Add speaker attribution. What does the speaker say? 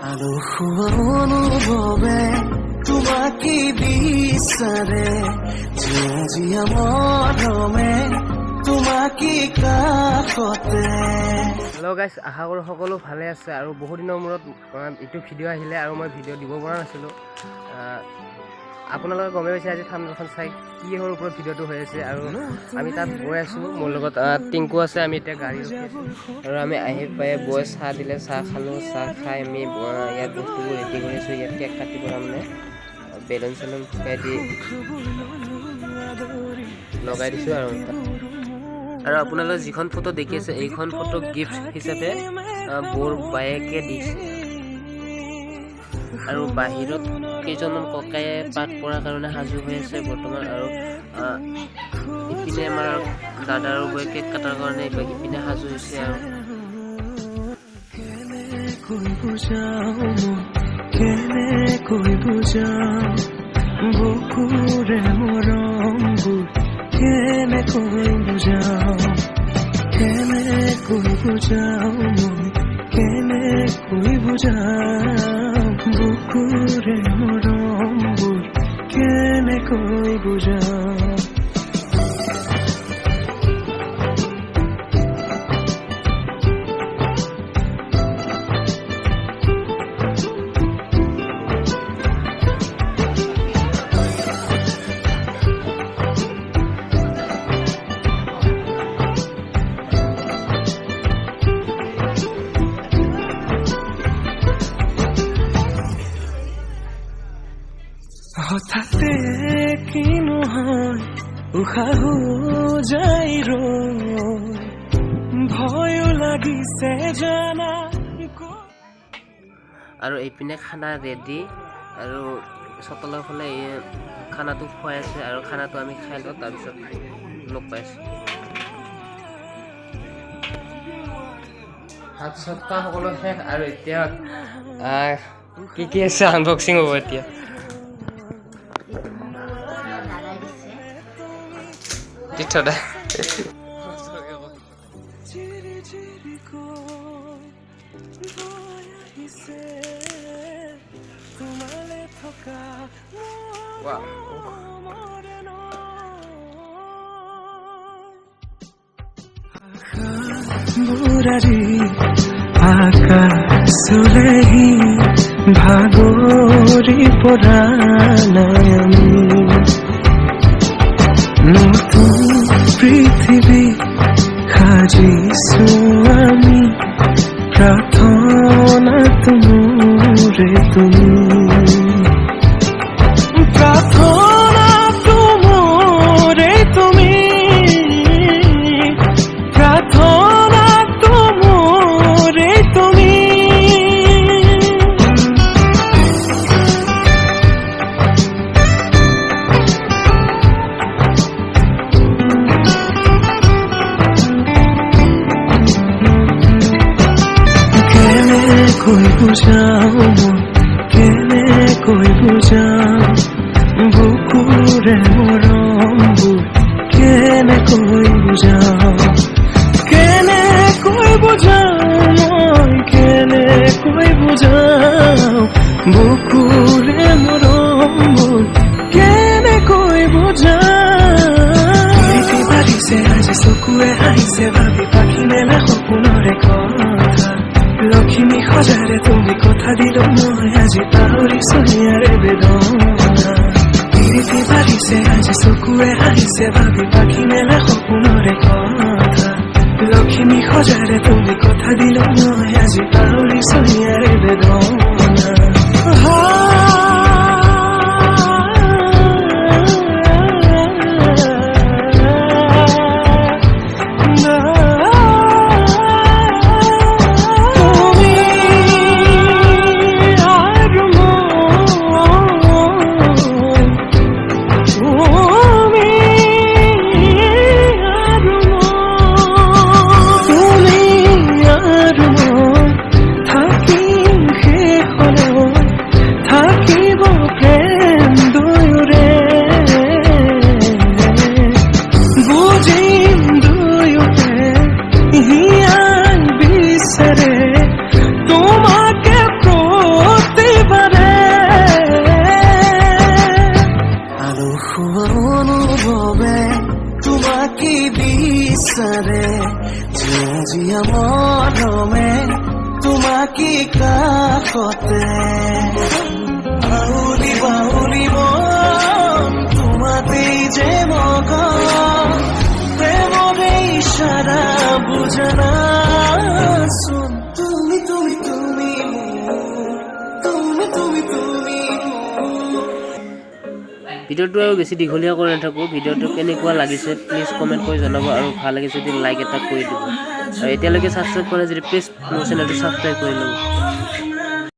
Speaker 1: আৰু অনুভৱে তোমাকে বিচাৰে জীয়া মৰমে তোমাকে কাষতে।
Speaker 2: হেল্ল' গাইজ, আশা কৰোঁ সকলো ভালে আছে আৰু বহুত দিনৰ মূৰত এইটো ভিডিঅ' আহিলে আৰু মই ভিডিঅ' দিব পৰা নাছিলোঁ। আপোনালোকে গমেই পাইছে আজি থাম্বনেইলখন চাই কিহৰ ওপৰত ভিডিঅ'টো হৈ আছে। আৰু আমি তাত গৈ আছোঁ, মোৰ লগত টিংকু আছে। আমি এতিয়া গাড়ী ৰখি আছোঁ আৰু আমি আহি পাই বৈ চাহ দিলে, চাহ খালোঁ। চাহ খাই আমি ইয়াত বস্তুবোৰ ৰেডি কৰি আছোঁ। ইয়াত কেক কাটিব তাৰমানে বেলুন চেলুন ফুকাই দি লগাই দিছোঁ। আৰু আপোনালোকে যিখন ফটো দেখি আছে এইখন ফটো গিফ্ট হিচাপে বৌৰ বায়েকে দিছে। আৰু বাহিৰত কেইজনমান ককায়ে পাঠ পঢ়াৰ কাৰণে সাজু হৈ আছে বৰ্তমান। আৰু ইপিনে আমাৰ দাদা আৰু বৌয়ে কেক কটাৰ কাৰণে ইপিনে সাজু হৈছে। আৰু
Speaker 1: কেনেকৈ বুজাও বুকুৰে মৰমবোৰ, কেনেকৈ বুজাও কেনেকৈ বুজাও মই, কেনেকৈ বুজাও বুকুৰে মৰমবোৰ, কেনেকৈ বুজাও। হঠাতে কি নহয় উশাহ যাই ভয়ো লাগিছে জানা।
Speaker 2: আৰু এইপিনে খানা ৰেডি আৰু চতলৰ ফালে খানাটো খুৱাই আছে। আৰু খানাটো আমি খাই লওঁ, তাৰপিছত লগ পাইছোঁ। হাত চাত খোৱা সকলো শেষ আৰু এতিয়া কি আছে আনবক্সিং হ'ব এতিয়া। দা
Speaker 1: বুৰাৰী আকাশলেহি ভাগৰি পৰা নাই আমি, নতুন পৃথিৱী সাজিছো আমি, প্ৰাৰ্থনা তোমৰে তুমি, প্ৰাৰ্থনা তোমৰে তুমি, প্ৰাৰ্থনা তোমৰে তুমি। কেনেকৈ বুজাও মই, কেনেকৈ বুজাও বুকুৰে মৰমবোৰ, কেনেকৈ বুজাও কেনেকৈ বুজাও মই, কেনেকৈ বুজাও বুকুৰে মৰমবোৰ, কেনেকৈ বুজাও। বাঢ়িছে আজি চকুৱে আহিছে ভাবি পাখি মেলা সপোনৰে কথা, লখিমী সজাৰে তুমি কথা দিলো মই আজি পাহৰিছো ইয়াৰে বেদনা। প্ৰীতি বাঢ়িছে আজি চকুৱে আহিছে ভাবি পাখি মেলা সপোনৰে কথা, লখিমী সজাৰে তুমি কথা দিলো মই আজি পাহৰিছো ইয়াৰে বেদনা। মজিয়া মনমে তোমাকে কাকতে বাউলি বাউলি মন তোমাতেই যে মগ প্রেমরে ইশারা বুঝনা শুন তুমি তুমি তুমি তুমি তুমি তুমি
Speaker 2: ভিডিঅ'টো আৰু বেছি দীঘলীয়া কৰি নাথাকোঁ ভিডিঅ'টো কেনেকুৱা লাগিছে প্লিজ কমেণ্ট কৰি জনাব আৰু ভাল লাগিছে যদি লাইক এটা কৰি দিব আৰু এতিয়ালৈকে ছাবস্ক্ৰাইব কৰা যদি প্লিজ মোৰ চেনেলটো ছাবস্ক্ৰাইব কৰি ল'ব